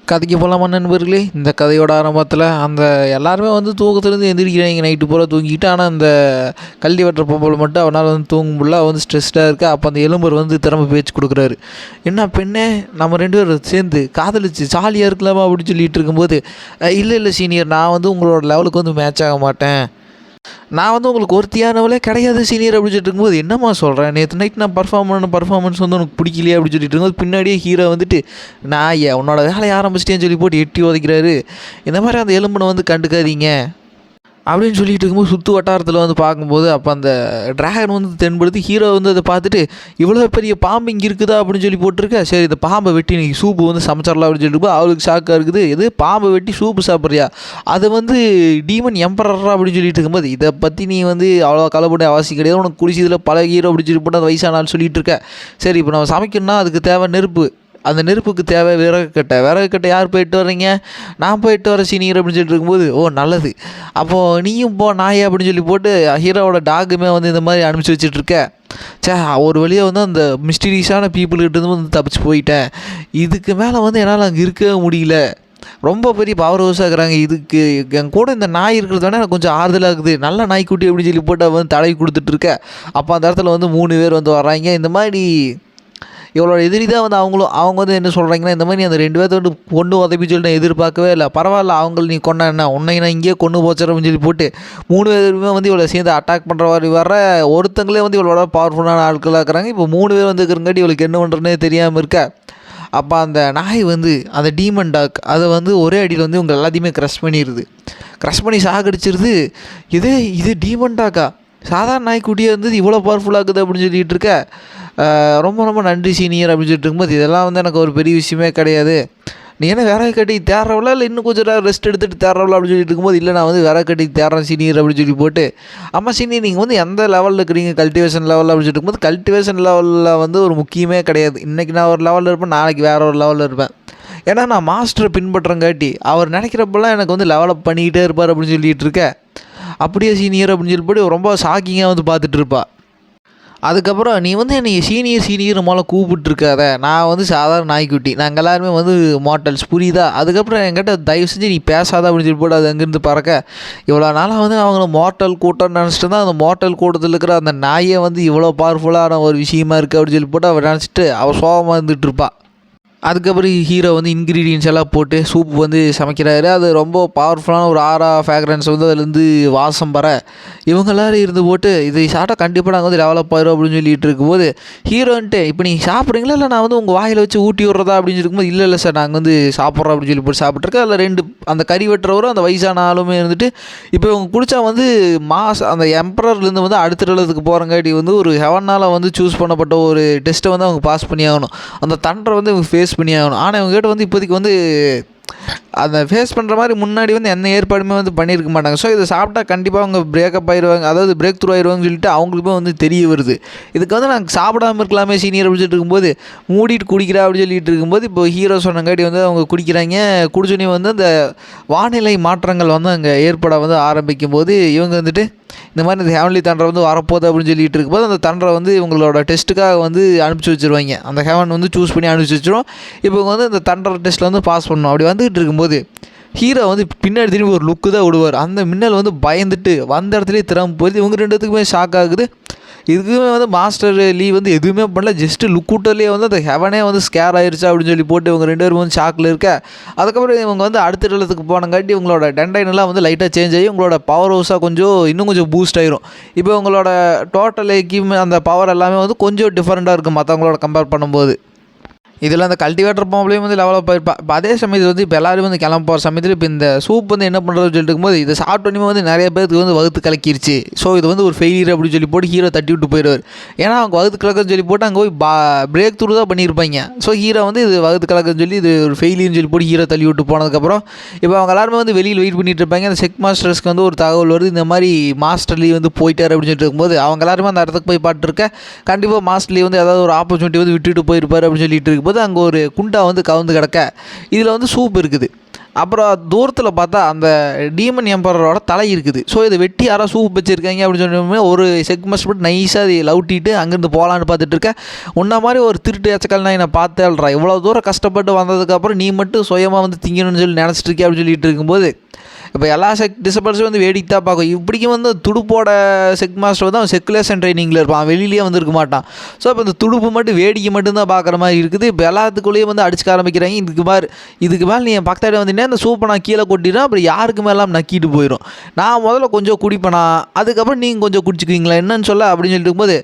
கதைக்கு போகலாமா நண்பர்களே? இந்த கதையோட ஆரம்பத்தில் அந்த எல்லாருமே வந்து தூக்கத்துலேருந்து எந்திரிக்கிறாங்க நைட்டு பூரா தூங்கிட்டு. ஆனால் அந்த கல்டி வெட்டுற பொம்பளை மட்டும் அவனால் வந்து தூங்க முடியல. அவள் வந்து ஸ்ட்ரெஸ்டாக இருக்கா. அப்போ அந்த எலும்பர் வந்து திரும்ப பேச்சு கொடுக்குறாரு. என்ன பெண்ணே, நம்ம 2 பேரும் சேர்ந்து காதலிச்சு ஜாலியாக இருக்கலாமா அப்படின்னு சொல்லிட்டு இருக்கும்போது, இல்லை இல்லை சீனியர், நான் வந்து உங்களோட லெவலுக்கு வந்து மேட்ச் ஆக மாட்டேன். நான் வந்து உங்களுக்கு ஒருத்தியானவளே கிடையாது சீனியர் அப்படின்னு சொல்லிட்டு இருக்கும்போது, என்னம்மா சொல்கிறேன், நேற்று நைட் நான் பர்ஃபார்மன்ஸ் வந்து உனக்கு பிடிக்கலையே அப்படின்னு சொல்லிட்டு இருக்கும்போது, பின்னாடியே ஹீரோ வந்துட்டு நான் உன்னோட வேலையை ஆரம்பிச்சிட்டேன்னு சொல்லி போட்டு எட்டி உதைக்கிறாரு. இந்த மாதிரி அந்த எலும்பனை வந்து கண்டுக்காதீங்க அப்படின்னு சொல்லிட்டு இருக்கும்போது, சுற்று வட்டாரத்தில் வந்து பார்க்கும்போது அப்போ அந்த ட்ராகன் வந்து தென்படுத்தி ஹீரோ வந்து அதை பார்த்துட்டு, இவ்வளோ பெரிய பாம்பு இங்கே இருக்குதா அப்படின்னு சொல்லி போட்டிருக்க, சரி இந்த பாம்பை வெட்டி இன்றைக்கி சூப்பு வந்து சமைச்சிடலாம் அப்படின்னு சொல்லிட்டு அவளுக்கு ஷாக்காக இருக்குது. எது பாம்பை வெட்டி சூப்பு சாப்பிட்றியா, அது வந்து டீமன் எம்பரரா அப்படின்னு சொல்லிட்டு இருக்கும்போது, இதை பற்றி நீ வந்து அவ்வளோ கலப்பட அவசியம் கிடையாது, உனக்கு குடிச்சதில் பல ஹீரோ அப்படின்னு சொல்லி போட்டு அந்த வயசானாலும் சொல்லிட்டு இருக்க. சரி இப்போ நம்ம சமைக்கணும்னா அதுக்கு தேவை நெருப்பு, அந்த நெருப்புக்கு தேவை விறகு கட்டை யார் போயிட்டு வர்றீங்க, நான் போயிட்டு வர சீனியர் அப்படின்னு சொல்லிட்டு இருக்கும்போது, ஓ நல்லது, அப்போது நீயும் போ நாயே அப்படின்னு சொல்லி போட்டு ஹீரோவோட டாகுமே வந்து இந்த மாதிரி அனுப்பிச்சி வச்சுட்ருக்க. ஒரு வழியாக வந்து அந்த மிஸ்டீரியஸான பீப்புள்கிட்ட வந்து தப்பிச்சு போயிட்டேன். இதுக்கு மேலே வந்து என்னால் அங்கே இருக்கவே முடியல, ரொம்ப பெரிய பவர் ஹவுஸாக இருக்கிறாங்க. இதுக்கு என் கூட இந்த நாய் இருக்கிறது வேணால் எனக்கு கொஞ்சம் ஆறுதலாக இருக்குது, நல்ல நாய்க்குட்டி அப்படின்னு சொல்லி போட்டு வந்து தடவி கொடுத்துட்ருக்க. அப்போ அந்த இடத்துல வந்து 3 பேர் வந்து வர்றாங்க. இந்த மாதிரி இவளோட எதிரி தான் வந்து அவங்க வந்து என்ன சொல்கிறாங்கன்னா, இந்த மாதிரி அந்த 2 பேர்த்த வந்து கொண்டு உதவி சொல்லி நான் எதிர்பார்க்கவே இல்லை, பரவாயில்ல அவங்கள நீ கொண்டா என்ன, உன்னை நான் இங்கேயே கொண்டு போச்சுறேன்னு சொல்லி போட்டு 3 பேருமே வந்து இவளை சேர்ந்து அட்டாக் பண்ணுற மாதிரி வர. ஒருத்தங்களே வந்து இவளோட பவர்ஃபுல்லான ஆட்களாக இருக்கிறாங்க. இப்போ 3 பேர் வந்து இருக்கிறங்காட்டி இவளுக்கு என்ன பண்ணுறதுனே தெரியாமல் இருக்கா. அப்போ அந்த நாய் வந்து அந்த டீமன் டாக் அதை வந்து ஒரே அடியில் வந்து இவங்க எல்லாத்தையுமே க்ரஷ் பண்ணி சாகடிச்சிருது. இது டீமன் டாக்கா, சாதாரண நாய்க்குட்டியே வந்து இவ்வளோ பவர்ஃபுல்லாக இருக்குது அப்படின்னு சொல்லிகிட்டு இருக்க. ரொம்ப ரொம்ப நன்றி சீனியர் அப்படின்னு சொல்லிட்டு இருக்கும்போது, இதெல்லாம் வந்து எனக்கு ஒரு பெரிய விஷயமே கிடையாது, நீ என்ன விறகு கட்டி தேடுறவளா இல்லை இன்னும் கொஞ்சம் நேரம் ரெஸ்ட் எடுத்துகிட்டு தேடுறவளா அப்படின்னு சொல்லிட்டு இருக்கும்போது, இல்லை நான் வந்து விறகு கட்டி தேடுறேன் சீனியர் அப்படின்னு சொல்லி போட்டு. ஆமாம் சீனியர், நீங்கள் வந்து எந்த லெவலில் இருக்கிறீங்க, கல்டிவேஷன் லெவலில் அப்படின்னு சொல்லிட்டு இருக்கும்போது, கல்டிவேஷன் லெவலில் வந்து ஒரு முக்கியமே கிடையாது. இன்றைக்கி நான் ஒரு லெவலில் இருப்பேன், நாளைக்கு வேறு ஒரு லெவலில் இருப்பேன். ஏன்னா நான் மாஸ்டரை பின்பற்றங்காட்டி அவர் நினைக்கிறப்பெல்லாம் எனக்கு வந்து லெவலப் பண்ணிக்கிட்டே இருப்பார் அப்படின்னு சொல்லிட்டு இருக்க. அப்படியே சீனியர் அப்படின்னு சொல்லி போட்டு ரொம்ப ஷாக்கிங்காக வந்து பார்த்துட்டு இருப்பா. அதுக்கப்புறம் நீ வந்து என்னை சீனியர் மூலம் கூப்பிட்டுருக்காத, நான் வந்து சாதாரண நாய்க்குட்டி, நாங்கள் எல்லாருமே வந்து மார்ட்டல்ஸ், புரியுதா? அதுக்கப்புறம் என்கிட்ட தயவு செஞ்சு நீ பேசாத அப்படின்னு சொல்லி போட்டு அது அங்கேருந்து பறக்க. இவ்வளோ நாளாக வந்து அவங்கள மார்ட்டல் கூட்டம்னு நினச்சிட்டு தான் அந்த மார்ட்டல் கூட்டத்தில் இருக்கிற அந்த நாயை வந்து இவ்வளோ பவர்ஃபுல்லான ஒரு விஷயமா இருக்குது அப்படின்னு சொல்லி போட்டு அவள் நினச்சிட்டு அவள் சோகமாக இருந்துகிட்ருப்பா. அதுக்கப்புறம் ஹீரோ வந்து இன்க்ரீடியன்ஸ் எல்லாம் போட்டு சூப் வந்து சமைக்கிறாரு. அது ரொம்ப பவர்ஃபுல்லான ஒரு ஃப்ராக்ரன்ஸ் வந்து அதுலேருந்து வாசம் வர. இவங்க எல்லோரும் இருந்து போட்டு இதை சாப்பிட்டா கண்டிப்பாக நாங்கள் வந்து டெவலப் ஆயிரும் அப்படின்னு சொல்லிட்டு இருக்கும்போது, ஹீரோன்ட்டு இப்போ நீங்கள் சாப்பிட்றீங்களா இல்லை நான் வந்து உங்கள் வாயில் வச்சு ஊட்டி விட்றதா அப்படின்னு இருக்கும்போது, இல்லை சார் நாங்கள் வந்து சாப்பிட்றோம் அப்படின்னு சொல்லி போட்டு சாப்பிட்ருக்கேன். அதில் 2 அந்த கறி வெட்டுறவரும் அந்த வயசான ஆளுமே இருந்துட்டு, இப்போ இவங்க குடித்தா வந்து அந்த எம்பரர்லேருந்து வந்து அடுத்த இடத்துக்கு போகிறங்காட்டி வந்து ஒரு ஹெவனால் வந்து சூஸ் பண்ணப்பட்ட ஒரு டெஸ்ட்டை வந்து அவங்க பாஸ் பண்ணி ஆகணும். அந்த தண்டரை வந்து இவங்க ஃபேஸ் பண்ணி ஆகணும். ஆனால் இவங்ககிட்ட வந்து இப்போதைக்கு வந்து அதை ஃபேஸ் பண்ணுற மாதிரி முன்னாடி வந்து எந்த ஏற்பாடுமே வந்து பண்ணியிருக்க மாட்டாங்க. ஸோ இதை சாப்பிட்டா கண்டிப்பாக அவங்க பிரேக்கப் ஆயிடுவாங்க, அதாவது பிரேக் த்ரூ ஆயிடுவாங்கன்னு சொல்லிட்டு அவங்களுக்குமே வந்து தெரிய வருது. இதுக்கு வந்து நாங்கள் சாப்பிடாமல் இருக்கலாமே சீனியர் அப்படின்னு சொல்லிட்டு இருக்கும்போது, மூடிட்டு குடிக்கிறா அப்படின்னு சொல்லிட்டு இருக்கும்போது, இப்போ ஹீரோ சொன்னங்காட்டி வந்து அவங்க குடிக்கிறாங்க. குடிச்சோன்னே வந்து அந்த வானிலை மாற்றங்கள் வந்து அங்கே ஏற்பட வந்து ஆரம்பிக்கும் போது, இவங்க வந்துட்டு இந்த மாதிரி இந்த ஹெவன்லி தண்டரை வந்து வரப்போகுது அப்படின்னு சொல்லிட்டு இருக்கும்போது, அந்த தண்டரை வந்து இவங்களோட டெஸ்ட்டுக்காக வந்து அனுப்பிச்சி வச்சுருவாங்க. அந்த ஹெவன் வந்து சூஸ் பண்ணி அனுப்பிச்சி வச்சிடும். இப்போ இவங்க வந்து அந்த தண்டர் டெஸ்ட்டில் வந்து பாஸ் பண்ணணும். அப்படி வந்துகிட்டு இருக்கும்போது ஹீரோ வந்து பின்னாடி திரும்பி ஒரு லுக்கு தான் விடுவார். அந்த மின்னல் வந்து பயந்துட்டு வந்த இடத்துலேயே திரும்ப போயிடுது. இவங்க 2 பேத்துக்குமே ஷாக் ஆகுது. இதுக்குமே வந்து மாஸ்டர் லீ வந்து எதுவுமே பண்ணல, ஜஸ்ட்டு லுக் விட்டர்லேயே வந்து அந்த ஹெவனே வந்து ஸ்கேர் ஆயிடுச்சு அப்படின்னு சொல்லி போட்டு இவங்க 2 பேரும் வந்து ஷாக்கில் இருக்க. அதுக்கப்புறம் இவங்க வந்து அடுத்த இடத்துக்கு போனங்காட்டி இவங்களோட டெண்டைனெல்லாம் வந்து லைட்டாக சேஞ்ச் ஆகி உங்களோட பவர் ஹவுஸாக இன்னும் கொஞ்சம் பூஸ்ட் ஆயிரும். இப்போ உங்களோட டோட்டல் எக்யூப்மெண்ட் அந்த பவர் எல்லாமே வந்து கொஞ்சம் டிஃப்ரெண்ட்டாக இருக்கும் மற்றவங்களோட கம்பேர் பண்ணும்போது. இதில் அந்த கல்டிவேட்டர் பாம்பளையும் வந்து டெவலப் ஆகிருப்பா. இப்போ அதே சமயத்தில் வந்து இப்போ எல்லோரும் வந்து கிளம்ப போகிற சமயத்தில் இப்போ இந்த சூப் வந்து என்ன பண்ணுறதுன்னு சொல்லிட்டு இருக்கும்போது, இதை சாப்பிட்டோன்னே வந்து நிறைய பேருக்கு வந்து வகுத்து கலக்கிருச்சு. ஸோ இது வந்து ஒரு ஃபெயிலியர் அப்படின்னு சொல்லி போட்டு ஹீரோ தட்டி விட்டு போயிடுவார். ஏன்னா அவங்க வகுத்து கலக்குன்னு சொல்லி போட்டு அங்கே போய் பிரேக் த்ரூ தான் பண்ணியிருப்பாங்க. ஸோ ஹீரோ வந்து இது வகுத்து கலக்குன்னு சொல்லி இது ஒரு ஃபெயிலியர்னு சொல்லி போட்டு ஹீரோ தள்ளி விட்டு போனதுக்கப்புறம் இப்போ அவங்க எல்லாருமே வந்து வெளியில் வெயிட் பண்ணிட்டு இருப்பாங்க. அந்த செக் மாஸ்டர்ஸ்க்கு வந்து ஒரு தகவல் வருது, இந்த மாதிரி மாஸ்டர் லீ வந்து போயிட்டார் அப்படின்னு சொல்லிட்டு இருக்கும்போது, அவங்க எல்லாருமே அந்த இடத்துக்கு போய் பார்த்துருக்க. கண்டிப்பாக மாஸ்டர் லீ வந்து ஏதாவது ஒரு ஆப்பர்ச்சுனிட்டி வந்து விட்டுட்டு போயிருப்பார் அப்படின்னு சொல்லிட்டு இருக்கும்போது, அங்கே ஒரு குண்டா வந்து கவுந்து கிடக்க. இதில் வந்து சூப் இருக்குது. அப்புறம் தூரத்தில் பார்த்தா அந்த டீமன் எம்பரரோட தலை இருக்குது. ஸோ இதை வெட்டி யாராவது சூப் வச்சுருக்காங்க அப்படின்னு சொன்னோமே ஒரு செக் மாஸ்டர் போட்டு நைஸாக அதை லவுட்டிட்டு அங்கேருந்து போகலான்னு பார்த்துட்டு இருக்கேன். உன்ன மாதிரி ஒரு திருட்டு எச்சக்கால் நான் என்னை பார்த்தேல்றா, இவ்வளோ தூரம் கஷ்டப்பட்டு வந்ததுக்கப்புறம் நீ மட்டும் சுயமாக வந்து திங்கணும்னு சொல்லி நினச்சிட்டு இருக்கே அப்படின்னு சொல்லிட்டு இருக்கும்போது இப்போ எல்லா டிசப்பர்ஸும் வந்து வேடிக்கை தான் பார்க்கும். இப்படிக்கும் வந்து துடுப்போட செக் மாஸ்டர் வந்து அவன் செக்குலேஷன் ட்ரைனிங்கில் இருப்பான், வெளியிலேயே வந்துருக்க மாட்டான். ஸோ இப்போ இந்த துடுப்பு மட்டும் வேடிக்கை மட்டும்தான் பார்க்குற மாதிரி இருக்குது. இப்போ எல்லாத்துக்குள்ளேயும் வந்து அடிச்சுக்க ஆரம்பிக்கிறாங்க. இதுக்கு மேலே நீ என் பக்கத்தாடி வந்தீங்கன்னா அந்த சூப்பை நான் கீழே கொட்டிடும், அப்புறம் யாருக்கு மேலாம் நக்கிட்டு போயிடும். நான் முதல்ல கொஞ்சம் குடிப்பேனா, அதுக்கப்புறம் நீங்கள் கொஞ்சம் குடிச்சிக்குவீங்களா என்னன்னு சொல்ல அப்படின்னு சொல்லிட்டு இருக்கும்போது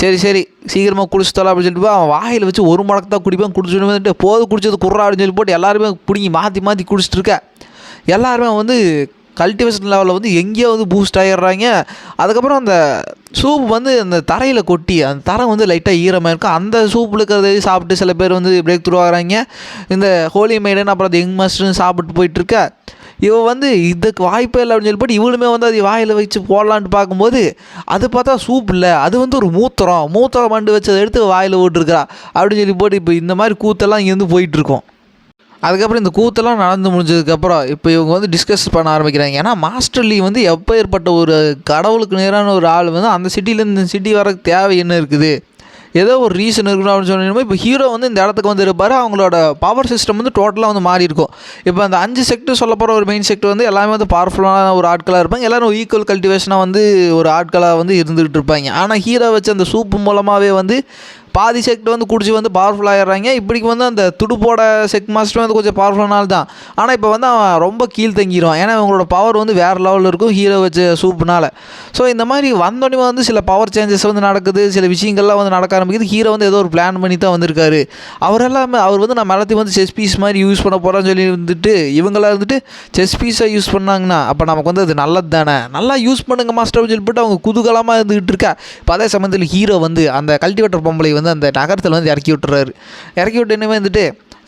சரி சீக்கிரமாக குடிச்சுத்தலாம் அப்படின்னு சொல்லிட்டு அவன் வாயில் வச்சு ஒரு மடக்கு தான் குடிப்பான். குடிச்சுட்டு வந்துட்டு போது குடிச்சது குர்றா அப்படின்னு சொல்லி போட்டு எல்லாருமே பிடிங்கி மாற்றி குடிச்சிட்டு இருக்க. எல்லாருமே வந்து கல்டிவேஷன் லெவலில் வந்து எங்கேயோ வந்து பூஸ்ட் ஆகிடுறாங்க. அதுக்கப்புறம் அந்த சூப் வந்து அந்த தரையில் கொட்டி அந்த தரை வந்து லைட்டாக ஈரமாக இருக்கும். அந்த சூப்பில் இருக்கிறத சாப்பிட்டு சில பேர் வந்து பிரேக் த்ரூ ஆகிறாங்க. இந்த ஹோலி மெய்டன் அப்புறம் அந்த யங் மாஸ்டர்னு சாப்பிட்டு போயிட்டுருக்க. இவன் வந்து இதுக்கு வாய்ப்பே இல்லை அப்படின்னு சொல்லி போட்டு இவளுமே வந்து அது வாயில் வச்சு போடலான்ட்டு பார்க்கும்போது அது பார்த்தா சூப் இல்லை, அது வந்து ஒரு மூத்திரம் மண்டு வச்சு அதை எடுத்து வாயில் ஓட்டுருக்கிறா அப்படின்னு சொல்லி போட்டு இப்போ இந்த மாதிரி கூத்தெல்லாம் இங்கேருந்து போயிட்டுருக்கோம். அதுக்கப்புறம் இந்த கூத்தெல்லாம் நடந்து முடிஞ்சதுக்கப்புறம் இப்போ இவங்க வந்து டிஸ்கஸ் பண்ண ஆரம்பிக்கிறாங்க. ஏன்னா மாஸ்டர் லீ வந்து எப்போ ஏற்பட்ட ஒரு கடவுளுக்கு நேரான ஒரு ஆள் வந்து அந்த சிட்டிலேருந்து இந்த சிட்டி வர தேவை என்ன இருக்குது, ஏதோ ஒரு ரீசன் இருக்கணும் அப்படின்னு சொன்னோம். இப்போ ஹீரோ வந்து இந்த இடத்துக்கு வந்து இருப்பார். அவங்களோட பவர் சிஸ்டம் வந்து டோட்டலாக வந்து மாறி இருக்கும். இப்போ அந்த 5 செக்டர் சொல்ல போகிற ஒரு மெயின் செக்டர் வந்து எல்லாமே வந்து பவர்ஃபுல்லான ஒரு ஆட்களாக இருப்பாங்க. எல்லோரும் ஈக்குவல் கல்டிவேஷனாக வந்து ஒரு ஆட்களாக வந்து இருந்துகிட்டு இருப்பாங்க. ஆனால் ஹீரோ வச்சு அந்த சூப்பு மூலமாகவே வந்து பாதி செக்ட் வந்து குடிச்சு வந்து பவர்ஃபுல் ஆகிடுறாங்க. இப்படிக்கு வந்து அந்த துடுப்போட செக் மாஸ்டர் வந்து கொஞ்சம் பவர்ஃபுல்லானால தான். ஆனால் இப்போ வந்து அவன் ரொம்ப கீழ் தங்கிடுவான். ஏன்னா அவங்களோட பவர் வந்து வேறு லெவலில் இருக்கும் ஹீரோ வச்ச சூப்புனால. ஸோ இந்த மாதிரி வந்தோடனே வந்து சில பவர் சேஞ்சஸ் வந்து நடக்குது, சில விஷயங்கள்லாம் வந்து நடக்க ஆரம்பிக்குது. ஹீரோ வந்து ஏதோ ஒரு பிளான் பண்ணி தான் வந்திருக்காரு. அவர் வந்து நம்ம எல்லாத்தையும் வந்து செஸ் பீஸ் மாதிரி யூஸ் பண்ண போகிறோன்னு சொல்லி வந்துட்டு இவங்களாம் வந்துட்டு செஸ் பீஸை யூஸ் பண்ணாங்கன்னா அப்போ நமக்கு வந்து அது நல்லது தானே, நல்லா யூஸ் பண்ணுங்க மாஸ்டர் சொல்லிட்டு அவங்க குதூகலமாக இருந்துகிட்டு இருக்கா. இப்போ அதே சமயத்தில் ஹீரோ வந்து அந்த கல்டிவேட்டர் பொம்பளை வந்து அந்த நகரத்தில் வந்து இறக்கி விட்டு இனிமேல் வந்துட்டு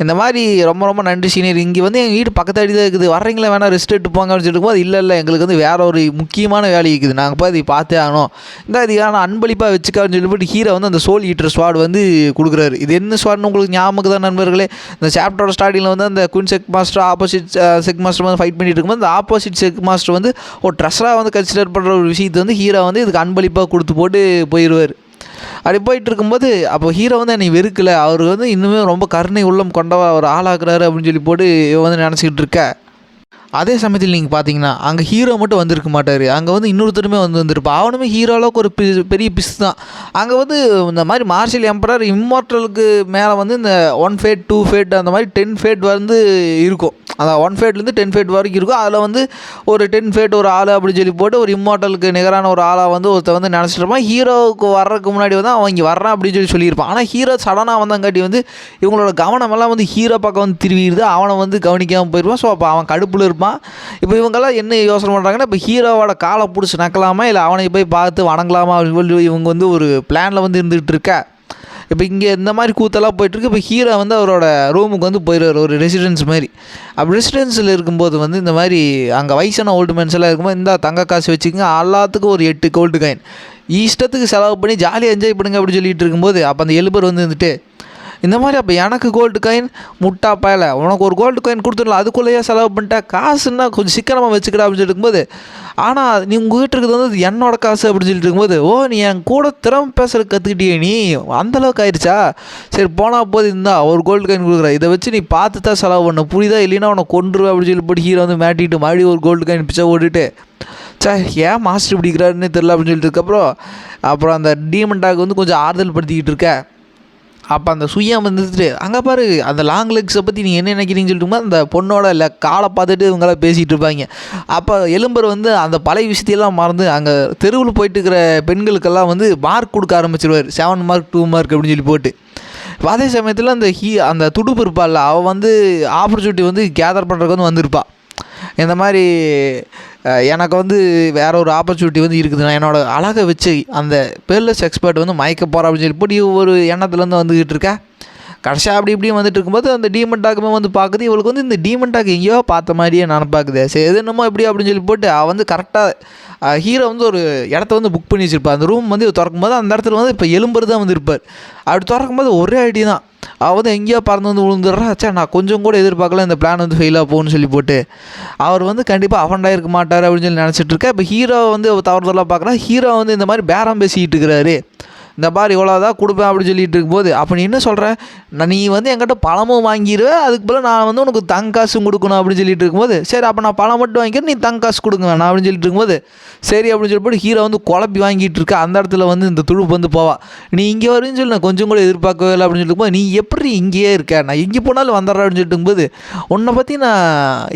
இந்த மாதிரி ரொம்ப நன்றி சீனியர், இங்கே வந்து எங்கள் வீடு பக்கத்தாடி தான் இருக்குது, வர்றீங்களா வேணால் ரெஸ்ட் எடுத்து போங்க அப்படின்னு சொல்லிட்டு போது இல்லை எங்களுக்கு வந்து வேறு ஒரு முக்கியமான வேலை இருக்குது, நாங்கள் போய் இதை பார்த்தே ஆகணும், இந்த இதுக்கான அன்பளிப்பாக வச்சுக்கான்னு சொல்லி போட்டு ஹீரோ வந்து அந்த சோல் ஈட்டர் ஸ்வாட் வந்து கொடுக்குறாரு. இது என்ன ஸ்வாட்னு உங்களுக்கு ஞாபகம் தான் நண்பர்களே. இந்த சாப்டரோட ஸ்டார்டிங்கில் வந்து அந்த queen check master opposite check master வந்து ஃபைட் பண்ணிட்டு இருக்கும்போது அந்த ஆப்போசிட் செக் மாஸ்டர் வந்து ஒரு ட்ரெஸ்ஸராக வந்து கன்சிடர் பண்ணுற ஒரு விஷயத்தை வந்து ஹீரோ வந்து இதுக்கு அன்பளிப்பாக கொடுத்து போட்டு போயிடுவார். அப்படி போயிட்டு இருக்கும்போது அப்போ ஹீரோ வந்து என்னை வெறுக்கலை, அவர் வந்து இன்னுமே ரொம்ப கருணை உள்ளம் கொண்டவா அவர் ஆளாக்குறாரு அப்படின்னு சொல்லி போட்டு வந்து நினச்சிக்கிட்டு இருக்க. அதே சமயத்தில் நீங்கள் பார்த்தீங்கன்னா அங்கே ஹீரோ மட்டும் வந்திருக்க மாட்டார், அங்கே வந்து இன்னொருத்தருமே வந்திருப்பா. அவனுமே ஹீரோ அளவுக்கு ஒரு பெரிய பிஸ் தான். அங்கே வந்து இந்த மாதிரி மார்ஷல் எம்பரர் இம்மார்டலுக்கு மேலே வந்து இந்த 1 ஃபேட் 2 ஃபேட் அந்த மாதிரி 10 ஃபேட் வந்து இருக்கும். அதான் 1 ஃபேட்லேருந்து 10 ஃபேட் வரைக்கும் இருக்கும். அதில் வந்து ஒரு 10 ஃபேட் ஒரு ஆள் அப்படின்னு சொல்லி போட்டு ஒரு இம்மார்டலுக்கு நிகரான ஒரு ஆளாக வந்து ஒருத்தர் வந்து நினச்சிட்டு இருப்பான். ஹீரோவுக்கு வர்றதுக்கு முன்னாடி வந்து அவன் இங்கே வர்றான் அப்படின்னு சொல்லியிருப்பான். ஆனால் ஹீரோ சடனாக வந்தங்காட்டி வந்து இவங்களோட கவனமெல்லாம் வந்து ஹீரோ பக்கம் வந்து திரும்பிடுது, அவனை வந்து கவனிக்காமல் போயிடுவான். ஸோ அப்போ அவன் கடுப்பில் இருப்பான். இப்போ இவங்கெல்லாம் என்ன யோசனை பண்ணுறாங்கன்னா இப்போ ஹீரோவோட காலை பிடிச்சி நக்கலாமா இல்லை அவனை போய் பார்த்து வணங்கலாமா அப்படின்னு சொல்லி இவங்க வந்து ஒரு பிளானில் வந்து இருந்துகிட்டு இருக்கா. இப்போ இங்கே இந்த மாதிரி கூத்தெல்லாம் போயிட்டுருக்கு. இப்போ ஹீரோ வந்து அவரோட ரூமுக்கு வந்து போயிடுவார், ஒரு ரெசிடென்ஸ் மாதிரி. அப்படி ரெசிடென்ஸில் இருக்கும்போது வந்து இந்த மாதிரி அங்கே வயசான ஓல்டு மேன்ஸ் எல்லாம் இருக்கும்போது இந்த தங்க காசு வச்சுக்கோங்க, எல்லாத்துக்கும் ஒரு 8 கோல்டு காயின் இஷ்டத்துக்கு செலவு பண்ணி ஜாலியாக என்ஜாய் பண்ணுங்க அப்படின்னு சொல்லிட்டு இருக்கும்போது அப்போ அந்த எழுபர் வந்துட்டு இந்த மாதிரி அப்போ எனக்கு கோல்டு காயின் முட்டா பயல, உனக்கு ஒரு கோல்டு காயின் கொடுத்துடலாம், அதுக்குள்ளேயே செலவு பண்ணிட்டா, காசுன்னா கொஞ்சம் சிக்கனமாக வச்சுக்கிடா அப்படின்னு சொல்லிட்டு இருக்கும்போது, ஆனால் நீ உங்கள் வீட்டு இருக்கிறது வந்து என்னோட காசு அப்படின்னு சொல்லிட்டு இருக்கும்போது, ஓ நீ என் கூட திறமை பேசுகிற கற்றுக்கிட்டியே, நீ அந்தளவுக்கு ஆயிடுச்சா, சரி போனால் போது இருந்தா ஒரு கோல்டு காயின் கொடுக்குற, இதை வச்சு நீ பார்த்து தான் செலவு பண்ண, புரியுதா, இல்லைன்னா உனக்கு கொண்டுருவேன் அப்படின்னு சொல்லி போட்டு ஹீரோ வந்து மாட்டிட்டு மறுபடியும் ஒரு கோல்டு காயின் பிச்சை ஓட்டுட்டு ஏன் மாஸ்டர் பிடிக்கிறாருன்னு தெரில அப்படின்னு சொல்லிட்டு அப்புறம் அந்த டீமன் டாக் வந்து கொஞ்சம் ஆறுதல் படுத்திக்கிட்டு இருக்க. அப்போ அந்த சுயம் வந்துட்டு அங்கே பாரு அந்த லாங் லெக்ஸை பற்றி நீங்கள் என்ன நினைக்கிறீங்கன்னு சொல்லிட்டு அந்த பொண்ணோட காலை பார்த்துட்டு இவங்களாம் பேசிகிட்டு இருப்பாங்க. அப்போ எலும்பர் வந்து அந்த பழைய விஷயத்தையெல்லாம் மறந்து அங்கே தெருவில் போயிட்டு இருக்கிற பெண்களுக்கெல்லாம் வந்து மார்க் கொடுக்க ஆரம்பிச்சிருவார், 7 மார்க் 2 மார்க் அப்படின்னு சொல்லி போட்டு. அதே சமயத்தில் அந்த துடுப்பு இருப்பாள், அவள் வந்து ஆப்பர்ச்சுனிட்டி வந்து கேதர் பண்ணுறதுக்கு வந்து வந்திருப்பாள். இந்த மாதிரி எனக்கு வந்து வேறு ஒரு ஆப்பர்ச்சுனிட்டி வந்து இருக்குது, நான் என்னோடய அழகை வச்சு அந்த பெர்லஸ் எக்ஸ்பர்ட் வந்து மயக்க போகிறேன் அப்படின்னு சொல்லி போட்டு ஒரு எண்ணத்துலேருந்து வந்துக்கிட்டு இருக்கா. கடைசியாக அப்படி இப்படியும் வந்துட்டு இருக்கும்போது அந்த டீமன் டாக்குமே வந்து பார்க்குது. இவளுக்கு வந்து இந்த டீமன் டாக் எங்கேயோ பார்த்த மாதிரியே நினப்பாக்குது. சரி எது என்னமோ எப்படி அப்படின்னு சொல்லி போட்டு அவள் வந்து கரெக்டாக ஹீரோ வந்து ஒரு இடத்த வந்து புக் பண்ணி வச்சுருப்பாள். அந்த ரூம் வந்து திறக்கும் போது அந்த இடத்துல வந்து இப்போ எலும்பர் தான் வந்து இருப்பார். அப்படி திறக்கும் போது ஒரே ஐடி தான். அவள் வந்து எங்கேயோ பறந்து வந்து விழுந்துடுறா. சே நான் கொஞ்சம் கூட எதிர்பார்க்கல இந்த பிளான் வந்து ஃபெயிலாக போகும்னு சொல்லி போட்டு அவர் வந்து கண்டிப்பாக அஃபண்டாக இருக்க மாட்டார் அப்படின்னு சொல்லி நினச்சிட்டு இருக்கா. இப்போ ஹீரோ வந்து தவறுதலாக பார்க்குறா. ஹீரோ வந்து இந்த மாதிரி பேரம் பேசிக்கிட்டு இருக்கிறாரு. இந்த மாதிரி இவ்வளோதான் கொடுப்பேன் அப்படின்னு சொல்லிட்டு இருக்கும்போது அப்போ நீ என்ன சொல்கிற, நீ வந்து என்கிட்ட பழமும் வாங்கிடுவேன், அதுக்கு போல் நான் வந்து உனக்கு தங்க காசும் கொடுக்கணும் அப்படின்னு சொல்லிட்டு இருக்கும்போது சரி அப்போ நான் பழம் மட்டும் வாங்கிக்கிறேன், நீ தங்க காசு கொடுங்க வேணாம் அப்படின்னு சொல்லிட்டு இருக்கும்போது சரி அப்படின்னு சொல்லிட்டு ஹீரோ வந்து குழப்பி வாங்கிட்டு இருக்கா. அந்த இடத்துல வந்து இந்த துடுப்பு வந்து போவா. நீ இங்கே வருன்னு சொல்லி நான் கொஞ்சம் கூட எதிர்பார்க்கவே இல்லை அப்படின்னு சொல்லிட்டு இருக்கும்போது நீ எப்படி இங்கேயே இருக்க, நான் எங்கே போனாலும் வந்துடுறேன் அப்படின்னு சொல்லிட்டு இருக்கும்போது உன்னை பற்றி நான்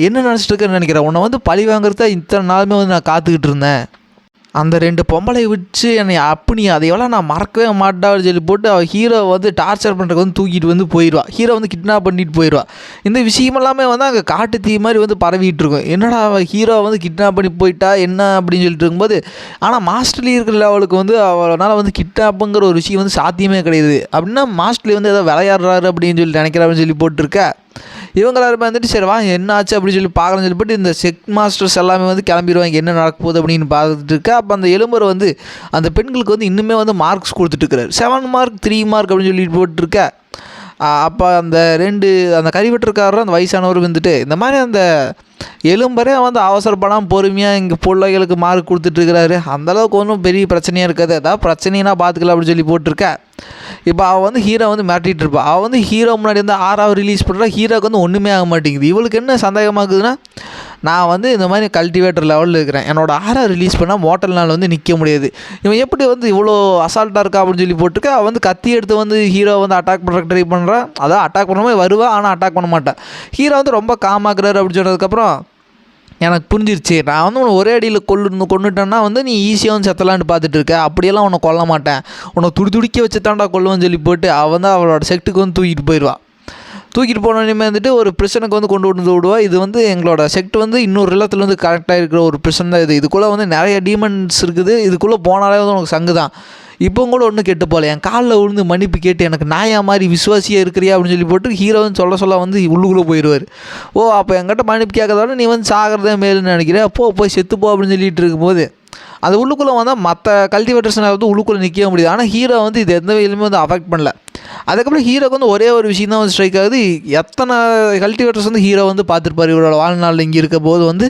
என்ன நினச்சிட்டு இருக்கேன்னு நினைக்கிறேன், உன்னை வந்து பழி வாங்குறத இத்தனை நாளுமே வந்து நான் காத்துக்கிட்டு இருந்தேன், அந்த 2 பொம்பளை வச்சு என்னை அப்படி அதையெல்லாம் நான் மறக்கவே மாட்டான்னு சொல்லி போட்டு அவள் ஹீரோ வந்து டார்ச்சர் பண்ணுறதுக்கு வந்து தூக்கிட்டு வந்து போயிடுவா. ஹீரோ வந்து கிட்னாப் பண்ணிட்டு போயிடுவா. இந்த விஷயம் எல்லாமே வந்து அங்கே காட்டு தீ மாதிரி வந்து பரவிட்டு இருக்கும். என்னடா அவள் ஹீரோ வந்து கிட்னாப் பண்ணி போயிட்டா என்ன அப்படின்னு சொல்லிட்டு இருக்கும்போது ஆனால் மாஸ்டர்லி இருக்கிற லெவலுக்கு வந்து அவனால் வந்து கிட்னாப்புங்கிற ஒரு விஷயம் வந்து சாத்தியமே கிடையாது. அப்படின்னா மாஸ்டர்லி வந்து ஏதோ விளையாடுறாரு அப்படின்னு சொல்லி நினைக்கிறாருன்னு சொல்லி போட்டிருக்க. இவங்க எல்லாருமே வந்துட்டு சரி வா என்ன ஆச்சு அப்படின்னு சொல்லி பார்க்கலாம்னு சொல்லிட்டு இந்த செக் மாஸ்டர்ஸ் எல்லாமே வந்து கிளம்பிடுவாங்க என்ன நடக்க போகுது அப்படின்னு பார்த்துட்டு இருக்கா. அப்போ அந்த எலும்பர் வந்து அந்த பெண்களுக்கு வந்து இன்னுமே வந்து மார்க்ஸ் கொடுத்துட்ருக்கிறார். 7 மார்க் 3 மார்க் அப்படின்னு சொல்லிட்டு போட்டுருக்க. அப்போ அந்த அந்த கறிவெட்டுருக்காரரும் அந்த வயசானவர் வந்துட்டு இந்த மாதிரி அந்த எலும்பரே வந்து அவசரப்படாமல் பொறுமையாக இங்கே பிள்ளைகளுக்கு மார்க் கொடுத்துட்ருக்கிறாரு. அந்தளவுக்கு ஒன்றும் பெரிய பிரச்சனையாக இருக்காது, ஏதாவது பிரச்சனைனா பார்த்துக்கலாம் அப்படின்னு சொல்லி போட்டிருக்க. இப்போ அவள் வந்து ஹீரோ வந்து மிரட்டிகிட்டு இருப்பாள். அவள் வந்து ஹீரோ முன்னாடி வந்து 6வது ரிலீஸ் பண்ணுறா. ஹீரோக்கு வந்து ஒன்றுமே ஆக மாட்டேங்குது. இவளுக்கு என்ன சந்தேகமாகுதுன்னா நான் வந்து இந்த மாதிரி கல்டிவேட்டர் லெவலில் இருக்கிறேன், என்னோட 6வது ரிலீஸ் பண்ணால் மோட்டல்னால் வந்து நிற்க முடியாது, இவன் எப்படி வந்து இவ்வளோ அசால்ட்டாக இருக்கா அப்படின்னு சொல்லி போட்டுருக்க. அவள் வந்து கத்தி எடுத்து வந்து ஹீரோ வந்து அட்டாக் பண்ணுறக்கு ட்ரை பண்ணுறான். அதான் அட்டாக் பண்ண மாதிரி வருவா, ஆனால் அட்டாக் பண்ண மாட்டான். ஹீரோ வந்து ரொம்ப காமாக்குறாரு அப்படின்னு சொன்னதுக்கப்புறம் எனக்கு புரிஞ்சிருச்சு, நான் வந்து உன்னை ஒரே அடியில் கொண்டுட்டேன்னா வந்து நீ ஈஸியாக வந்து செத்தலான்னு பார்த்துட்டு இருக்க, அப்படியெல்லாம் உன்னை கொல்ல மாட்டேன், உன்னை துடிக்க வச்சு தாண்டா கொல்லுவேன்னு சொல்லி போட்டு அவள் வந்து அவளோட செக்ட்டுக்கு வந்து தூக்கிட்டு போயிடுவாள். தூக்கிட்டு போனோடனே வந்துட்டு ஒரு பிரிசனுக்கு வந்து கொண்டு வந்து விடுவா. இது வந்து எங்களோட செக்ட் வந்து இன்னொரு இல்லத்தில் வந்து கரெக்டாக இருக்கிற ஒரு பிரிசன் தான் இது. இதுக்குள்ளே வந்து நிறைய டீமன்ஸ் இருக்குது, இதுக்குள்ளே போனாலே வந்து உனக்கு சங்கு தான். இப்போ கூட ஒன்றும் கெட்டு போகல, என் காலில் விழுந்து மன்னிப்பு கேட்டு எனக்கு நாயா மாதிரி விசுவாசியாக இருக்கிறியா அப்படின்னு சொல்லி போட்டு ஹீரோன்னு சொல்ல வந்து உள்ளுக்குள்ளே போயிடுவார். ஓ அப்போ என்கிட்ட மன்னிப்பு கேட்கறதோட நீ வந்து சாகிறதே மேலுன்னு நினைக்கிறேன், அப்போ போய் செத்துப்போ அப்படின்னு சொல்லிட்டு இருக்கும்போது அது உள்ளுக்குள்ளே வந்தால் மற்ற கல்டிவேட்டர்ஸ்னால் வந்து உள்ளுக்குள்ளே நிற்க முடியுது. ஆனால் ஹீரோ வந்து இது எந்த வகையிலுமே வந்து அஃபெக்ட் பண்ணல. அதுக்கப்புறம் ஹீரோக்கு வந்து ஒரே ஒரு விஷயம் தான் வந்து ஸ்ட்ரைக் ஆகுது, எத்தனை கல்டிவேட்டர்ஸ் வந்து ஹீரோ வந்து பார்த்துருப்பார் இவரோட வாழ்நாளில். இங்கே இருக்க போது வந்து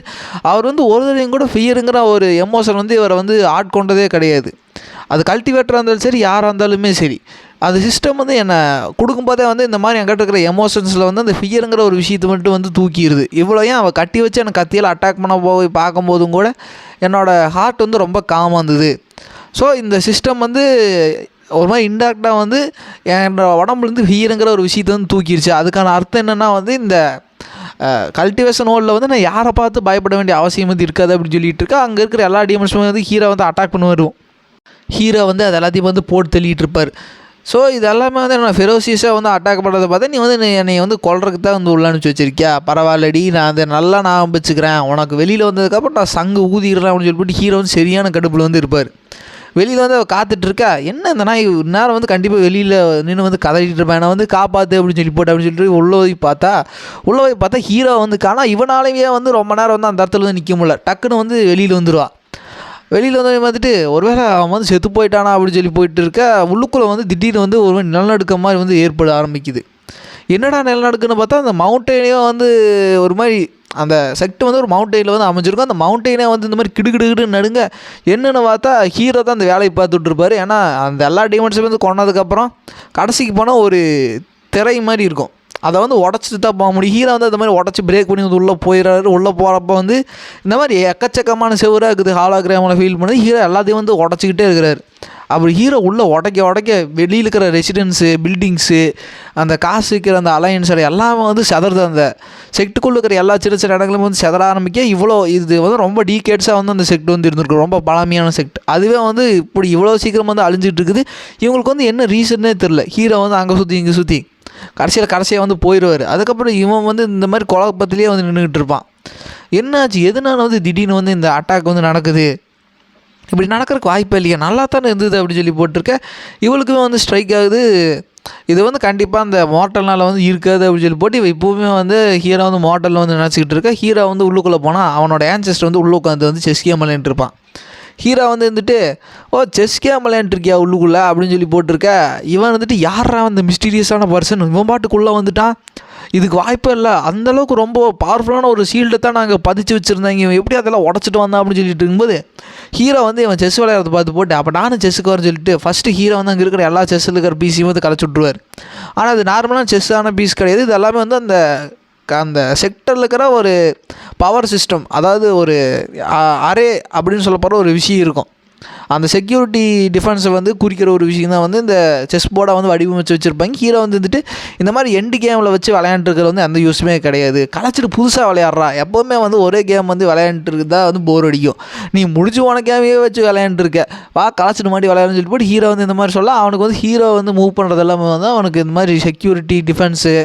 அவர் வந்து ஒரு தடையும் கூட ஃபியருங்கிற ஒரு எமோஷன் வந்து இவரை வந்து ஆட்கொண்டதே கிடையாது. அது கல்டிவேட்டராக இருந்தாலும் சரி யாராக இருந்தாலுமே சரி, அது சிஸ்டம் வந்து என்னை கொடுக்கும்போதே வந்து இந்த மாதிரி என்கிட்ட இருக்கிற எமோஷன்ஸில் வந்து அந்த ஃபியருங்கிற ஒரு விஷயத்தை மட்டும் வந்து தூக்கிடுது. இவ்வளோ ஏன் அவள் கட்டி வச்சு எனக்கு கத்தியில் அட்டாக் பண்ண போய் பார்க்கும்போதும் கூட என்னோடய ஹார்ட் வந்து ரொம்ப காமாக இருந்தது. ஸோ இந்த சிஸ்டம் வந்து ஒரு மாதிரி இன்டேரக்டாக வந்து என்னோடய உடம்புலேருந்து ஃபியருங்கிற ஒரு விஷயத்தை வந்து தூக்கிடுச்சு. அதுக்கான அர்த்தம் என்னென்னா வந்து இந்த கல்டிவேஷன் ஹோலில் வந்து நான் யாரை பார்த்து பயப்பட வேண்டிய அவசியம் வந்து இருக்காது அப்படின்னு சொல்லிட்டு இருக்கா. அங்கே இருக்கிற எல்லா டீமன்ஸுமே வந்து ஹீரோ வந்து அட்டாக் பண்ண வரும். ஹீரோ வந்து அது எல்லாத்தையும் வந்து போட்டு தள்ளிட்டு இருப்பார். ஸோ இது எல்லாமே வந்து என்ன ஃபெரோசியஸாக வந்து அட்டாக் பண்ணுறதை பார்த்தா நீ வந்து என்னை வந்து கொல்றதுக்கு தான் வந்து உள்ள அனுப்பிச்சி வச்சிருக்கியா, பரவாயில்லடி நான் அதை நல்லா நான் வச்சுக்கிறேன், உனக்கு வெளியில் வந்ததுக்கப்புறம் நான் சங்கு ஊதிடுறேன் அப்படின்னு சொல்லிட்டு ஹீரோ வந்து சரியான கடுப்பில் வந்து இருப்பார். வெளியில் வந்து அவள் காத்துட்ருக்கா, என்ன இந்த நாய் நேரம் வந்து கண்டிப்பாக வெளியில் நின்று வந்து கதறிட்டு இருப்பேன், நான் வந்து காப்பாற்று அப்படின்னு சொல்லி போட்டு அப்படின்னு சொல்லிட்டு உள்ளே போய் பார்த்தா ஹீரோ வந்து காணா. இவனாலேயே வந்து ரொம்ப நேரம் வந்து அந்த இடத்துல வந்து நிற்க முடியல, டக்குன்னு வந்து வெளியில் வந்துடுவா. வெளியில் வந்து பார்த்துட்டு ஒருவேளை அவன் வந்து செத்து போயிட்டானா அப்படின்னு சொல்லி போயிட்டு இருக்க. உள்ளுக்குள்ளே வந்து திடீர்னு வந்து ஒரு நிலநடுக்க மாதிரி வந்து ஏற்பட ஆரம்பிக்குது. என்னடா நிலநடுக்குன்னு பார்த்தா அந்த மவுண்டெயினையும் வந்து ஒரு மாதிரி அந்த செக்ட் வந்து ஒரு மவுண்டெயினில் வந்து அமைஞ்சிருக்கும். அந்த மவுண்டெயினே வந்து இந்த மாதிரி கிடுகிடுன்னு நடுங்க. என்னென்னு பார்த்தா ஹீரோ தான் அந்த வேலையை பார்த்துட்ருப்பார். ஏன்னா அந்த எல்லா டீமன்ஸும் வந்து கொண்டதுக்கப்புறம் கடைசிக்கு போனால் ஒரு திரை மாதிரி இருக்கும், அதை வந்து உடச்சிட்டு தான் போக முடியும். ஹீரோ வந்து அந்த மாதிரி உடச்சி பிரேக் பண்ணி வந்து உள்ளே போயிடுறாரு. உள்ளே போகிறப்ப வந்து இந்த மாதிரி எக்கச்சக்கமான செவராக இருக்குது, ஹாலோகிராமில் ஃபீல் பண்ணி ஹீரோ எல்லாத்தையும் வந்து உடச்சிக்கிட்டே இருக்கிறாரு. அப்படி ஹீரோ உள்ளே உடைக்க வெளியில் இருக்கிற ரெசிடென்ஸு பில்டிங்ஸு அந்த காசு இருக்கிற அந்த அலையன்ஸோட எல்லாமே வந்து செதறது. அந்த செக்ட்டுக்குள்ளே இருக்கிற எல்லா சின்ன இடங்களும் வந்து செதற ஆரம்பிக்க. இது வந்து ரொம்ப டீகேட்ஸாக வந்து அந்த செக்ட் வந்து இருந்திருக்கு, ரொம்ப பழமையான செக்ட். அதுவே வந்து இப்படி இவ்வளோ சீக்கிரம் வந்து அழிஞ்சிட்டு இருக்குது. இவங்களுக்கு வந்து என்ன ரீசன்னே தெரில. ஹீரோ வந்து அங்கே சுற்றி இங்கே சுற்றி கடைசியாக வந்து போயிடுவார். அதுக்கப்புறம் இவன் வந்து இந்த மாதிரி குழப்பத்திலே வந்து நின்றுக்கிட்டு இருப்பான். என்னாச்சு எதனால வந்து திடீர்னு வந்து இந்த அட்டாக் வந்து நடக்குது, இப்படி நடக்கிறதுக்கு வாய்ப்பே இல்லையா, நல்லா தானே இருந்தது அப்படின்னு சொல்லி போட்டிருக்க. இவளுக்குமே வந்து ஸ்ட்ரைக் ஆகுது, இது வந்து கண்டிப்பாக அந்த மார்ட்டல்னால் வந்து இருக்காது அப்படின்னு சொல்லி போட்டு இவன் இப்போவுமே வந்து ஹீரோ வந்து மார்ட்டலில் வந்து நினச்சிக்கிட்டு இருக்கா. ஹீரோ வந்து உள்ளுக்குள்ளே போனால் அவனோட ஆன்செஸ்டர் வந்து உள்ளே உட்காந்து வந்து செஸ் கேம் விளையாண்டுருப்பான். ஹீரோ வந்து இருந்துட்டு செஸ் கேம் விளையாண்டுருக்கியா உள்ளுக்குள்ளே அப்படின்னு சொல்லி போட்டிருக்க. இவன் வந்துட்டு யாரா அந்த மிஸ்டீரியஸான பர்சன், இவன் பாட்டுக்குள்ளே வந்துட்டான், இதுக்கு வாய்ப்பே இல்லை, அந்தளவுக்கு ரொம்ப பவர்ஃபுல்லான ஒரு ஷீல்டு தான் நாங்கள் பதிச்சு வச்சுருந்தாங்க, இவன் எப்படி அதெல்லாம் உடச்சிட்டு வந்தான் அப்படின்னு சொல்லிட்டு இருக்கும்போது ஹீரோ வந்து இவன் செஸ் விளையாடுறத பார்த்து போட்டு அப்போ நானும் செஸ்ஸுக்கு வரேன்னு சொல்லிட்டு ஃபஸ்ட்டு ஹீரோ வந்து அங்கே இருக்கிற எல்லா செஸ்ஸில் இருக்கிற பீஸையும் வந்து கலைச்சி விட்ருவார். ஆனால் அது நார்மலான செஸ்ஸான பீஸ் கிடையாது. இது எல்லாமே வந்து அந்த அந்த செக்டரில் இருக்கிற ஒரு பவர் சிஸ்டம், அதாவது ஒரு அரே அப்படின்னு சொல்லப்படுற ஒரு விஷயம் இருக்கும். அந்த செக்யூரிட்டி டிஃபென்ஸை வந்து குறிக்கிற ஒரு விஷயம் தான் வந்து இந்த செஸ் போர்டை வந்து வடிவமைச்சு வச்சுருப்பாங்க. ஹீரோ வந்துட்டு இந்த மாதிரி எண்டு கேமில் வச்சு விளையாண்டுருக்கிற வந்து எந்த யூஸுமே கிடையாது. கலைச்சிட்டு புதுசாக விளையாடுறா. எப்போவுமே வந்து ஒரே கேம் வந்து விளையாண்டுருக்கு தான் வந்து போர் அடிக்கும். நீ முடிச்சு போன கேமையே வச்சு விளையாண்டுருக்க, வா கலைச்சிட்டு மாட்டி விளையாடுன்னு சொல்லிட்டு போட்டு ஹீரோ வந்து இந்த மாதிரி சொல்ல அவனுக்கு வந்து ஹீரோ வந்து மூவ் பண்ணுறது எல்லாமே வந்து அவனுக்கு இந்த மாதிரி செக்யூரிட்டி டிஃபென்ஸு,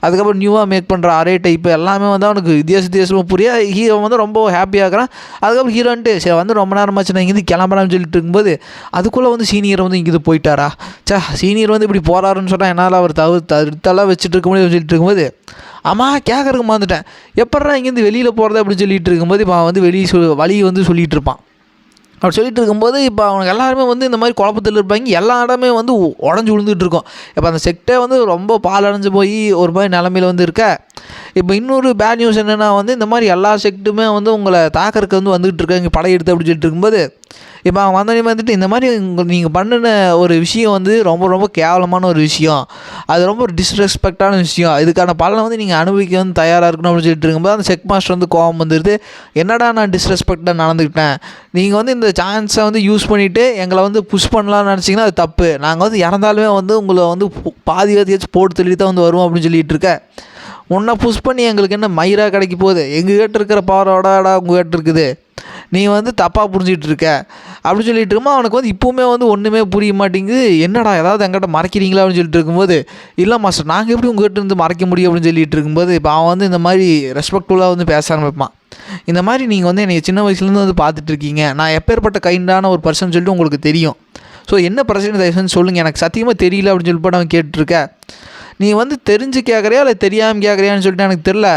அதுக்கப்புறம் நியூவாக மேக் பண்ணுற அரே டைப்பு எல்லாமே வந்து அவனுக்கு வித்தியாசமாக புரிய ஹீரோ வந்து ரொம்ப ஹாப்பியாகிறான். அதுக்கப்புறம் ஹீரோன்ட்டு சரி வந்து ரொம்ப நேரமாச்சு நான் இங்கேருந்து கிளம்பலாம்னு சொல்லிட்டு இருக்கும்போது அதுக்குள்ளே வந்து சீனியர் வந்து இங்கேருந்து போயிட்டாரா, சீனியர் வந்து இப்படி போகிறாருன்னு சொன்னால் என்னால் அவர் தடுத்தெல்லாம் வச்சுட்டு இருக்க முடியும் சொல்லிட்டு இருக்கும்போது ஆமாம் கேட்கறதுக்கு மறந்துட்டேன், எப்பட்றா இங்கேருந்து வெளியில் போகிறது அப்படின்னு சொல்லிட்டு இருக்கும்போது இப்போ அவன் வந்து வழி வந்து சொல்லிகிட்டு இருப்பான். அப்படி சொல்லிட்டு இருக்கும்போது இப்போ அவனுக்கு எல்லாருமே வந்து இந்த மாதிரி குழப்பத்தில் இருப்பாங்க. எல்லா இடமே வந்து உடஞ்சி விழுந்துட்டு இருக்கும். இப்போ அந்த செக்டே வந்து ரொம்ப பாலடைஞ்சு போய் ஒரு மாதிரி நிலமையில் வந்து இருக்க. இப்போ இன்னொரு பேட் நியூஸ் என்னென்னா வந்து இந்த மாதிரி எல்லா செக்ட்டுமே வந்து உங்களை தாக்கறதுக்கு வந்து வந்துகிட்டு இருக்காங்க படையெடுத்து அப்படின்னு சொல்லிட்டு இருக்கும்போது இப்போ அவன் வந்தோடனே வந்துட்டு இந்த மாதிரி நீங்கள் பண்ணின ஒரு விஷயம் வந்து ரொம்ப ரொம்ப கேவலமான ஒரு விஷயம், அது ரொம்ப டிஸ்ரெஸ்பெக்டான விஷயம், இதுக்கான பலனை வந்து நீங்கள் அனுபவிக்க வந்து தயாராக இருக்கணும் அப்படின்னு சொல்லிட்டு இருக்கும்போது அந்த செக் மாஸ்டர் வந்து கோவம் வந்துடுது. என்னடா நான் டிஸ்ரெஸ்பெக்டாக நடந்துக்கிட்டேன், நீங்கள் வந்து இந்த சான்ஸை வந்து யூஸ் பண்ணிவிட்டு எங்களை வந்து புஷ் பண்ணலாம்னு நினச்சிங்கன்னா அது தப்பு, நாங்கள் வந்து இறந்தாலுமே வந்து உங்களை வந்து பாதியாச்சும் போட்டு தள்ளி தான் வந்து வருவோம் அப்படின்னு சொல்லிட்டு இருக்க. உன்னை புஷ் பண்ணி எங்களுக்கு என்ன மயிராக கிடைக்க போகுது, எங்கள் கிட்ட இருக்கிற பவரோடா உங்கள் கிட்ட இருக்குது, நீ வந்து தப்பாக புரிஞ்சிகிட்டு இருக்க அப்படின்னு சொல்லிட்டு இருக்கும்போது அவனுக்கு வந்து இப்போவுமே வந்து ஒன்றுமே புரிய மாட்டேங்குது. என்னடா ஏதாவது எங்கிட்ட மறைக்கிறீங்களா அப்படின்னு சொல்லிட்டு இருக்கும்போது இல்லை மாஸ்டர் நாங்கள் எப்படி உங்கள்கிட்ட இருந்து மறைக்க முடியும் அப்படின்னு சொல்லிட்டு இருக்கும்போது இப்போ அவன் வந்து இந்த மாதிரி ரெஸ்பெக்ட்ஃபுல்லாக வந்து பேச ஆரம்பிப்பான். இந்த மாதிரி நீங்கள் வந்து என்னை சின்ன வயசுலேருந்து வந்து பார்த்துட்ருக்கீங்க, நான் எப்பேற்பட்ட கைண்டான ஒரு பர்சன் சொல்லிட்டு உங்களுக்கு தெரியும், ஸோ என்ன பிரச்சனை தயவுசெய்து சொல்லுங்கள், எனக்கு சத்தியமாக தெரியல அப்படின்னு சொல்லிட்டு அவன் கேட்டுருக்க. நீ வந்து தெரிஞ்சு கேட்குறியா இல்லை தெரியாமல் கேட்குறியான்னு சொல்லிட்டு எனக்கு தெரில,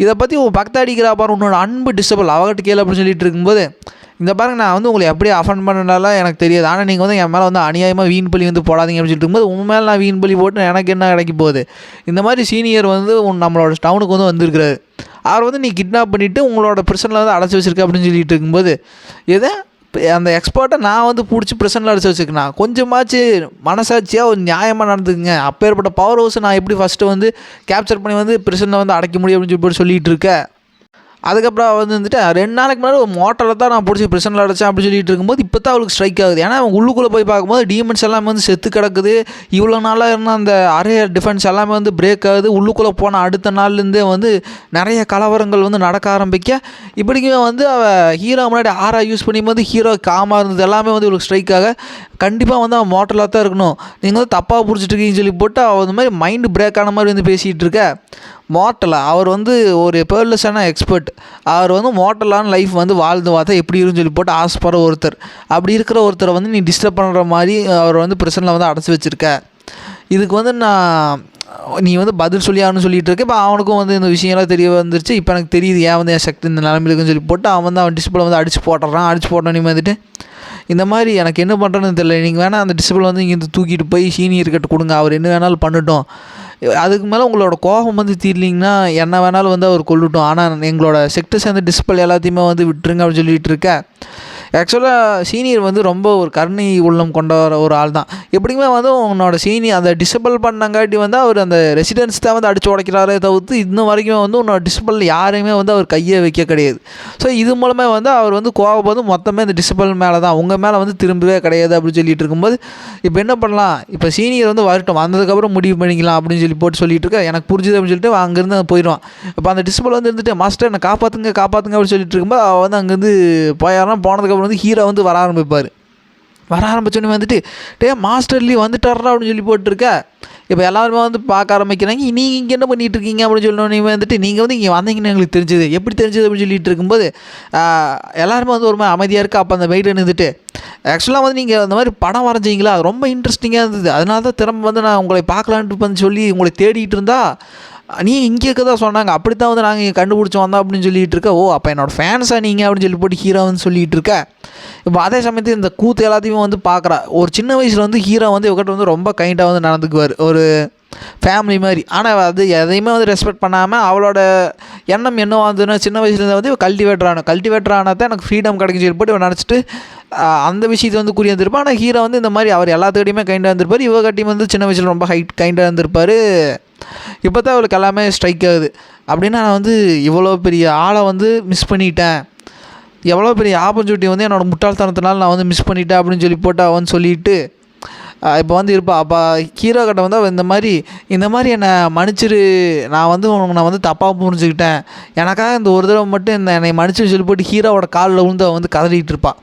இதை பற்றி உன் பக்கத்து அடிக்கிறா பாரு, உன்னோட அன்பு டிஸ்டர்பல் அவகிட்ட கேளு அப்படின்னு சொல்லிட்டு இருக்கும்போது இந்த பாருங்க நான் வந்து உங்களை எப்படி அஃபண்ட் பண்ணனால எனக்கு தெரியாது, ஆனால் நீங்கள் வந்து என் மேலே வந்து அநியாயமாக வீண் பலி வந்து போடாதீங்க அப்படின்னு சொல்லிட்டு இருக்கும்போது உன் மேலே நான் வீண் பலி போட்டு எனக்கு என்ன கிடைக்க போகுது, இந்த மாதிரி சீனியர் வந்து நம்மளோட டவுனுக்கு வந்து வந்திருக்கிறாரு, அவர் வந்து நீ கிட்னாப் பண்ணிவிட்டு உங்களோட பிரச்சனையில் வந்து அடைச்சி வச்சிருக்க அப்படின்னு சொல்லிட்டு இருக்கும்போது எதை அந்த எக்ஸ்பர்ட்டை நான் வந்து பிடிச்சி பிரசனில் அடிச்சு வச்சுக்கணும், கொஞ்சமாச்சு மனசாட்சியாக ஒரு நியாயமாக நடந்துக்குங்க, அப்பேற்பட்ட பவர் ஹவுஸை நான் எப்படி ஃபஸ்ட்டு வந்து கேப்சர் பண்ணி வந்து பிரசனில் வந்து அடைக்க முடியும் அப்படின்னு சொல்லிட்டு இருக்கேன். அதுக்கப்புறம் வந்துட்டு 2 நாளைக்கு முன்னாடி ஒரு மோட்டரில் தான் நான் பிடிச்சி பிரசனில் அடைச்சேன் அப்படின்னு சொல்லிட்டு இருக்கும்போது இப்போ தான் அவளுக்கு ஸ்ட்ரைக் ஆகுது. ஏன்னா அவங்க உள்ளுக்குள்ளே போய் பார்க்கும்போது டீமன்ஸ் எல்லாமே வந்து செத்து கிடக்குது, இவ்வளோ நாளாக இருந்தால் அந்த அரே டிஃபென்ஸ் எல்லாமே வந்து பிரேக் ஆகுது, உள்ளுக்குள்ளே போன அடுத்த நாள்லேருந்தே வந்து நிறைய கலவரங்கள் வந்து நடக்க ஆரம்பிக்க இப்படிக்குமே வந்து அவள் ஹீரோ முன்னாடி ஆரா யூஸ் பண்ணும்போது ஹீரோ காமாக இருந்தது எல்லாமே வந்து இவளுக்கு ஸ்ட்ரைக் ஆக கண்டிப்பாக வந்து அவன் மோட்டரில் தான் இருக்கணும், நீங்கள் வந்து தப்பாக பிடிச்சிட்டு இருக்கீங்கன்னு சொல்லி போட்டு அவள் இந்த மாதிரி மைண்டு பிரேக் ஆன மாதிரி வந்து பேசிகிட்டு இருக்க. மார்ட்டலா அவர் வந்து ஒரு பேர்லெஸ்ஸான எக்ஸ்பர்ட், அவர் வந்து மார்ட்டலான லைஃப் வந்து வாழ்ந்து பார்த்தா எப்படி இருக்குன்னு சொல்லி போட்டு ஆசைப்படுற ஒருத்தர், அப்படி இருக்கிற ஒருத்தரை வந்து நீ டிஸ்டர்ப் பண்ணுற மாதிரி அவர் வந்து பிரச்சனையில் வந்து அடைச்சி வச்சுருக்க, இதுக்கு வந்து நீ வந்து பதில் சொல்லி ஆகணும்னு சொல்லிட்டு இருக்க. இப்போ அவனுக்கும் வந்து இந்த விஷயம்லாம் தெரிய வந்துருச்சு, இப்போ எனக்கு தெரியுது ஏன் வந்து என் சக்தி இந்த நிலமையில இருக்குன்னு சொல்லி போட்டு அவன் வந்து அவன் டிஸ்பிளை வந்து அடிச்சு போட்டோன்னே வந்துட்டு இந்த மாதிரி எனக்கு என்ன பண்ணுறேன்னு தெரியல, நீங்கள் வேணால் அந்த டிஸ்பிளை வந்து இங்கே தூக்கிட்டு போய் சீனியர்கிட்ட கொடுங்க, அவர் என்ன வேணாலும் பண்ணட்டும், அதுக்கு மேலே உங்களோட கோபம் வந்து தீரலிங்கன்னா என்ன வேணாலும் வந்து அவர் கொல்லட்டும், ஆனால் எங்களோட செக்டர் சேர்ந்த டிஸ்பிளே எல்லாத்தையுமே வந்து விட்டுருங்க அப்படின்னு சொல்லிட்டு இருக்க. ஆக்சுவலாக சீனியர் வந்து ரொம்ப ஒரு கருணை உள்ளம் கொண்ட ஒரு ஆள் தான், எப்படியுமே வந்து உன்னோட சீனியர் அந்த டிசபிள் பண்ணங்காட்டி வந்து அவர் அந்த ரெசிடென்ஸ் தான் வந்து அடித்து உடைக்கிறாரே தவிர்த்து இன்னும் வரைக்கும் வந்து உன்னோட டிசபிள் யாரையுமே வந்து அவர் கையை வைக்க கிடையாது. ஸோ இது மூலமாக வந்து அவர் வந்து கோபம் வந்து மொத்தமே இந்த டிசபிள் மேலே தான், உங்கள் மேலே வந்து திரும்பவே கிடையாது அப்படின்னு சொல்லிட்டு இருக்கும்போது இப்போ என்ன பண்ணலாம், இப்போ சீனியர் வந்து வரட்டும், வந்ததுக்கப்புறம் முடிவு பண்ணிக்கலாம் அப்படின்னு சொல்லி போட்டு சொல்லிட்டு இருக்க. எனக்கு புரிஞ்சுது அப்படின்னு சொல்லிட்டு அங்கேருந்து போயிடுவான். இப்போ அந்த டிசபிள் வந்து இருந்துட்டு மாஸ்டர் என்னை காப்பாற்றுங்க அப்படின்னு சொல்லிட்டு இருக்கும்போது அவள் வந்து அங்கேருந்து போனதுக்கப்புறம் வந்து ஹீரோ வந்து வர ஆரம்பிப்பார். வர ஆரம்பித்தோடனே வந்துட்டு மாஸ்டர்லி வந்துட்டாரா அப்படின்னு சொல்லி போட்டிருக்க. இப்போ எல்லாருமே வந்து பார்க்க ஆரம்பிக்கிறாங்க. நீங்கள் இங்கே என்ன பண்ணிகிட்டு இருக்கீங்க அப்படின்னு சொல்லணுன்னே வந்துட்டு நீங்கள் வந்து இங்கே வந்தீங்கன்னு எங்களுக்கு தெரிஞ்சது, எப்படி தெரிஞ்சது அப்படின்னு சொல்லிட்டு இருக்கும்போது எல்லாருமே வந்து ஒரு மாதிரி அமைதியாக இருக்குது. அப்போ அந்த வெயிட் இருந்துட்டு ஆக்சுவலாக வந்து நீங்கள் அந்த மாதிரி படம் வரைஞ்சிங்களா, அது ரொம்ப இன்ட்ரெஸ்டிங்காக இருந்தது, அதனால தான் திரும்ப வந்து நான் உங்களை பார்க்கலான்ட்டு வந்து சொல்லி உங்களை தேடிட்டு இருந்தா நீ இங்கே இருக்க தான் சொன்னாங்க, அப்படி தான் வந்து நாங்கள் இங்கே கண்டுபிடிச்சோம் வந்தோம் அப்படின்னு சொல்லிட்டு இருக்க. ஓ அப்போ என்னோடய ஃபேன்ஸாக நீங்கள் அப்படின்னு சொல்லி போட்டு ஹீரோ வந்து சொல்லிகிட்டு இருக்க. இப்போ அதே சமயத்தில் இந்த கூத்து எல்லாத்தையுமே வந்து பார்க்குறா. ஒரு சின்ன வயசில் வந்து ஹீரோ வந்து இவகிட்ட வந்து ரொம்ப கைண்டாக வந்து நடந்துக்குவார், ஒரு ஃபேமிலி மாதிரி. ஆனால் அது எதையுமே வந்து ரெஸ்பெக்ட் பண்ணாமல் அவளோட எண்ணம் என்ன வந்ததுன்னா சின்ன வயசுலேருந்து வந்து கல்டிவேட்டர் ஆனால் தான் எனக்கு ஃப்ரீடம் கிடைக்கும் சொல்லி போட்டு இவன் நினச்சிட்டு அந்த விஷயத்தை வந்து குறி வந்திருப்பான். ஆனால் ஹீரோ வந்து இந்த மாதிரி அவர் எல்லாத்துக்கிட்டையுமே கைண்டாக இருந்திருப்பார். இவகட்டியும் வந்து சின்ன வயசில் ரொம்ப கைண்டாக இருந்திருப்பார். இப்போ தான் அவளுக்கு எல்லாமே ஸ்ட்ரைக் ஆகுது. அப்படின்னா நான் வந்து இவ்வளோ பெரிய ஆளை வந்து மிஸ் பண்ணிட்டேன், எவ்வளோ பெரிய ஆப்பர்ச்சுனிட்டி வந்து என்னோடய முட்டாள்தனத்தினால நான் வந்து மிஸ் பண்ணிட்டேன் அப்படின்னு சொல்லி போட்டு அவன் சொல்லிட்டு இப்போ வந்து இருப்பாள். அப்போ ஹீரோ கிட்ட வந்து அவள் இந்த மாதிரி என்னை மன்னிச்சிரு, நான் வந்து நான் வந்து தப்பாக புரிஞ்சுக்கிட்டேன், எனக்காக இந்த ஒரு தடவை மட்டும் என்னை மன்னிச்சு சொல்லி போட்டு ஹீரோவோட காலில் விழுந்து அவன் வந்து கதறிட்டு இருப்பாள்.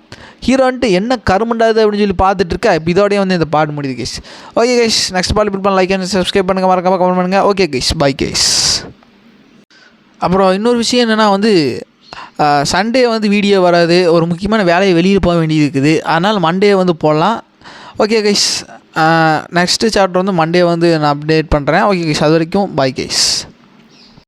ஹீரோ வந்துட்டு என்ன கருமண்டாது அப்படின்னு சொல்லி பார்த்துட்டு இருக்கா. இப்போ இதோடய வந்து இந்த பாட்டு முடியுது கைஸ். ஓகே கைஸ், நெக்ஸ்ட் பாட்டு பிட் பண்ண லைக் அண்ட் சப்ஸ்கிரைப் பண்ணுங்கள், மறக்காம கமெண்ட் பண்ணுங்கள். Okay guys, bye guys. அப்புறம் இன்னொரு விஷயம் என்னென்னா வந்து சண்டே வந்து வீடியோ வராது, ஒரு முக்கியமான வேலையை வெளியில் போக வேண்டியது இருக்குது, அதனால் மண்டே வந்து போடலாம். ஓகே கைஸ், நெக்ஸ்ட்டு சாப்டர் வந்து மண்டே வந்து நான் அப்டேட் பண்ணுறேன். ஓகே கைஸ், அது வரைக்கும் பை கைஸ்.